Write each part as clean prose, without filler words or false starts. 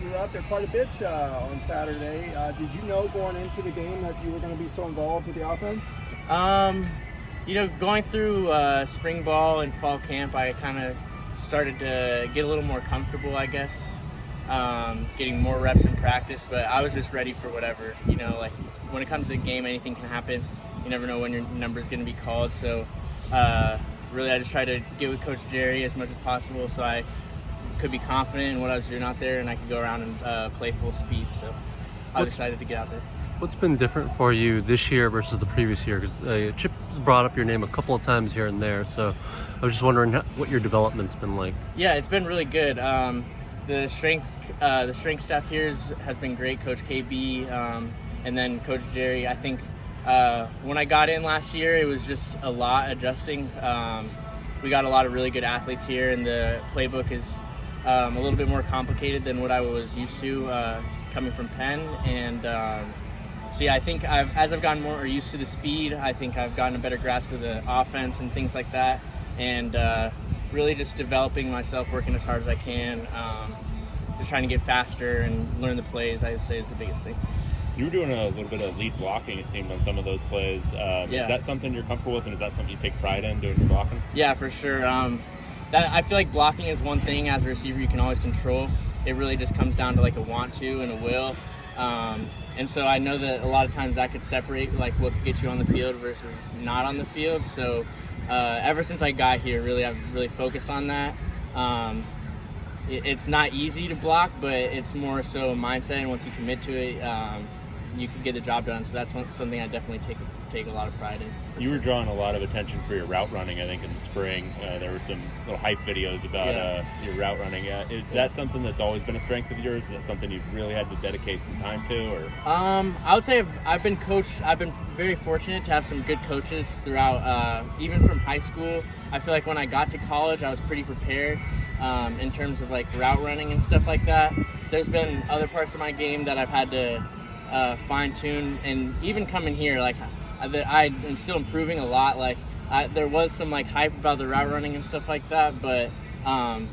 you were out there quite a bit on Saturday. Did you know going into the game that you were going to be so involved with the offense? Going through spring ball and fall camp, I kind of started to get a little more comfortable, I guess, getting more reps in practice, but I was just ready for whatever. Like when it comes to a game, anything can happen. You never know when your number is going to be called, so really I just tried to get with Coach Jerry as much as possible so I could be confident in what I was doing out there and I could go around and play full speed, so I was excited to get out there. What's been different for you this year versus the previous year? Because Chip brought up your name a couple of times here and there, so I was just wondering what your development's been like. Yeah, it's been really good. The strength staff here has been great. Coach KB and then Coach Jerry. I think when I got in last year, it was just a lot adjusting. We got a lot of really good athletes here, and the playbook is a little bit more complicated than what I was used to coming from Penn. And so yeah, I think as I've gotten more used to the speed, I think I've gotten a better grasp of the offense and things like that. And really just developing myself, working as hard as I can, just trying to get faster and learn the plays, I would say is the biggest thing. You were doing a little bit of lead blocking, it seemed, on some of those plays. Yeah. Is that something you're comfortable with, and is that something you take pride in, doing your blocking? Yeah, for sure. I feel like blocking is one thing as a receiver you can always control. It really just comes down to like a want to and a will. And so I know that a lot of times that could separate like what could get you on the field versus not on the field. So ever since I got here, really I've really focused on that. It's not easy to block, but it's more so a mindset, and once you commit to it, you can get the job done. So that's something I definitely take a lot of pride in. You were drawing a lot of attention for your route running, I think, in the spring. There were some little hype videos about your route running. Is that something that's always been a strength of yours? Is that something you've really had to dedicate some time to? Or I would say I've been coached. I've been very fortunate to have some good coaches throughout, even from high school. I feel like when I got to college, I was pretty prepared in terms of like route running and stuff like that. There's been other parts of my game that I've had to fine tune, and even coming here, like I am still improving a lot. Like there was some like hype about the route running and stuff like that, but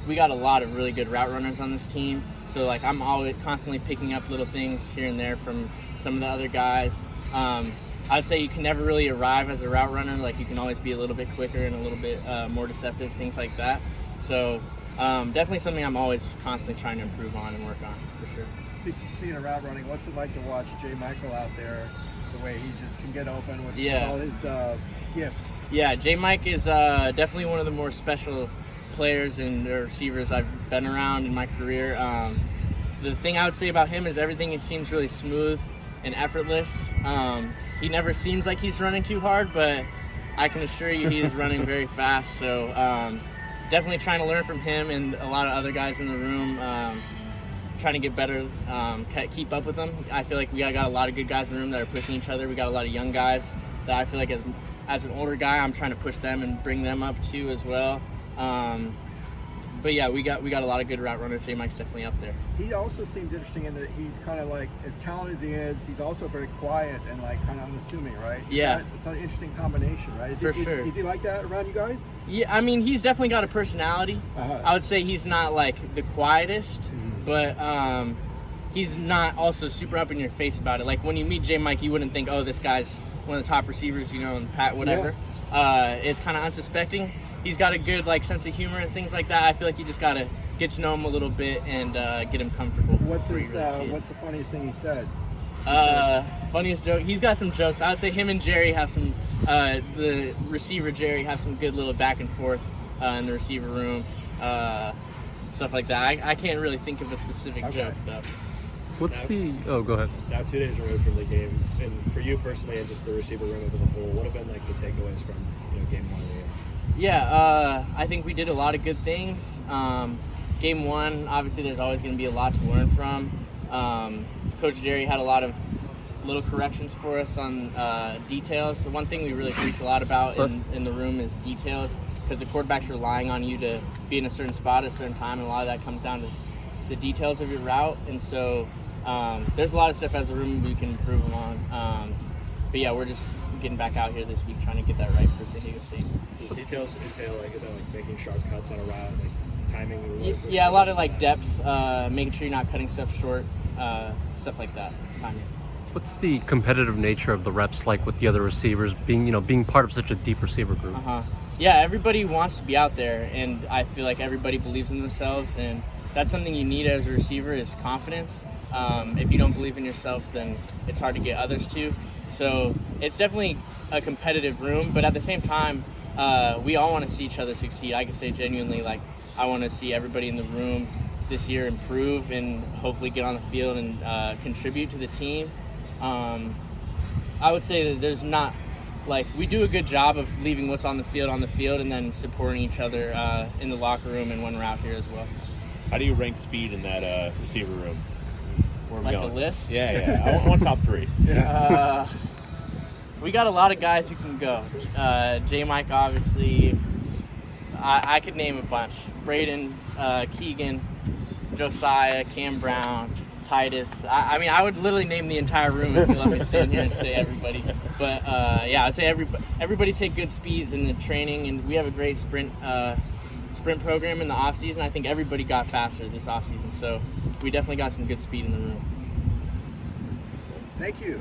we got a lot of really good route runners on this team. So like I'm always constantly picking up little things here and there from some of the other guys. I'd say you can never really arrive as a route runner. Like you can always be a little bit quicker and a little bit more deceptive, things like that. So definitely something I'm always constantly trying to improve on and work on, for sure. Speaking of route running, what's it like to watch J. Michael out there, the way he just can get open with all his gifts? Yeah, J. Mike is definitely one of the more special players and receivers I've been around in my career. The thing I would say about him is everything seems really smooth and effortless. He never seems like he's running too hard, but I can assure you he is running very fast. So definitely trying to learn from him and a lot of other guys in the room. Trying to get better, keep up with them. I feel like we got a lot of good guys in the room that are pushing each other. We got a lot of young guys that I feel like as an older guy, I'm trying to push them and bring them up too as well. But yeah, we got a lot of good route runners. J. Mike's definitely up there. He also seems interesting in that he's kind of like, as talented as he is, he's also very quiet and like kind of unassuming, right? Yeah. It's an interesting combination, right? For sure. Is he like that around you guys? Yeah, I mean, he's definitely got a personality. I would say he's not like the quietest, but he's not also super up in your face about it. Like when you meet J. Mike, you wouldn't think, oh, this guy's one of the top receivers, and Pat, whatever. Yeah. It's kind of unsuspecting. He's got a good like sense of humor and things like that. I feel like you just gotta get to know him a little bit and get him comfortable. What's the funniest thing he said? Funniest joke? He's got some jokes. I would say him and Jerry have some. The receiver Jerry have some good little back and forth in the receiver room, stuff like that. I can't really think of a specific joke though. Go ahead. Now 2 days removed from the game, and for you personally and just the receiver room as a whole, what have been like the takeaways from game 1 of the year? Yeah, I think we did a lot of good things. Game 1, obviously there's always going to be a lot to learn from. Coach Jerry had a lot of little corrections for us on details. So one thing we really preach a lot about in the room is details, because the quarterback's relying on you to be in a certain spot at a certain time, and a lot of that comes down to the details of your route. And so there's a lot of stuff as a room we can improve on. But yeah, we're just getting back out here this week trying to get that right for San Diego State. Does details entail, like, is that like making sharp cuts on a route, like timing? Yeah, a lot of like depth, making sure you're not cutting stuff short, stuff like that. Timing. What's the competitive nature of the reps like with the other receivers, being part of such a deep receiver group? Yeah, everybody wants to be out there, and I feel like everybody believes in themselves, and that's something you need as a receiver is confidence. If you don't believe in yourself, then it's hard to get others to. So it's definitely a competitive room, but at the same time, we all want to see each other succeed. I can say genuinely, like, I want to see everybody in the room this year improve and hopefully get on the field and contribute to the team. I would say that there's not, like, we do a good job of leaving what's on the field and then supporting each other in the locker room and when we're out here as well. How do you rank speed in that receiver room? Where are we Like going? a list? Yeah. I want top 3. We got a lot of guys who can go. J. Mike, obviously. I could name a bunch. Braden, Keegan, Josiah, Cam Brown, Titus. I mean, I would literally name the entire room if you let me stand here and say everybody. But yeah, I'd say everybody's hit good speeds in the training, and we have a great sprint program in the off season. I think everybody got faster this off season, so we definitely got some good speed in the room. Thank you.